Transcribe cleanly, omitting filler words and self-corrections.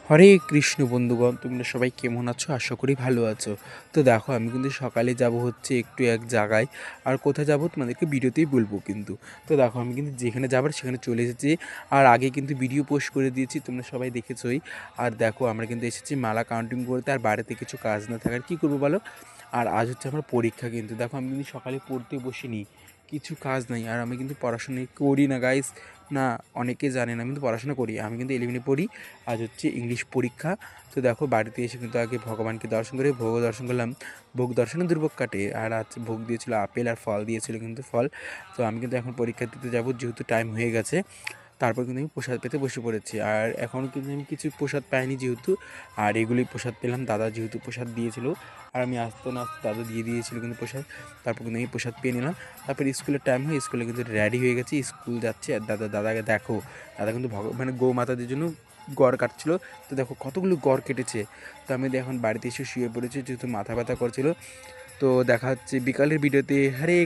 হরে কৃষ্ণ বন্ধুগণ, তোমরা সবাই কেমন আছো? আশা করি ভালো আছো। তো দেখো, আমি কিন্তু সকালে যাব হচ্ছে একটু এক জায়গায়। আর কোথায় যাব তোমাদেরকে ভিডিওতেই বলবো কিন্তু। তো দেখো, আমি কিন্তু যেখানে যাবার সেখানে চলে এসেছি। আর আগে কিন্তু ভিডিও পোস্ট করে দিয়েছি, তোমরা সবাই দেখেছোই। আর দেখো, আমরা কিন্তু এসেছি মালা কাউন্টিং করতে। আর বাড়িতে কিছু কাজ না থাকার কী করবো বলো? আর আজ হচ্ছে আমার পরীক্ষা কিন্তু। দেখো, আমি কিন্তু সকালে পড়তে বসিনি, কিছু কাজ নাই। আর আমি কিন্তু পড়াশোনা করি না গাইস। না, অনেকে জানে না, আমি কিন্তু পড়াশোনা করি। আমি কিন্তু 11-এ পড়ি। আজ হচ্ছে ইংলিশ পরীক্ষা। তো দেখো, বাড়িতে এসে কিন্তু আগে ভগবানকে দর্শন করে ভোগ দর্শন করলাম। ভোগ দর্শনে দুর্ভোগ কাটে। আর আজ ভোগ দিয়েছিল আপেল, আর ফল দিয়েছিল কিন্তু ফল। তো আমি কিন্তু এখন পরীক্ষা দিতে যাবো, যেহেতু টাইম হয়ে গেছে। তারপর কিন্তু আমি প্রসাদ পেতে বসে পড়েছি। আর এখনও কিন্তু আমি কিছু প্রসাদ পাইনি যেহেতু। আর এগুলোই প্রসাদ পেলাম, দাদা যেহেতু প্রসাদ দিয়েছিল। আর আমি আসতে না আসতে দাদা দিয়ে দিয়েছিল কিন্তু প্রসাদ। তারপর কিন্তু আমি প্রসাদ পেয়ে নিলাম। তারপর স্কুলের টাইম হয়, স্কুলে কিন্তু রেডি হয়ে গেছি, স্কুল যাচ্ছি। আর দাদাকে দেখো, দাদা কিন্তু মানে গৌ মাতাদের জন্য গড় কাটছিল। তো দেখো কতগুলো গড় কেটেছে। তো আমি এখন বাড়িতে এসে শুয়ে পড়েছি, যেহেতু মাথা ব্যথা করছিল। তো দেখা হচ্ছে বিকালের ভিডিওতে। হরে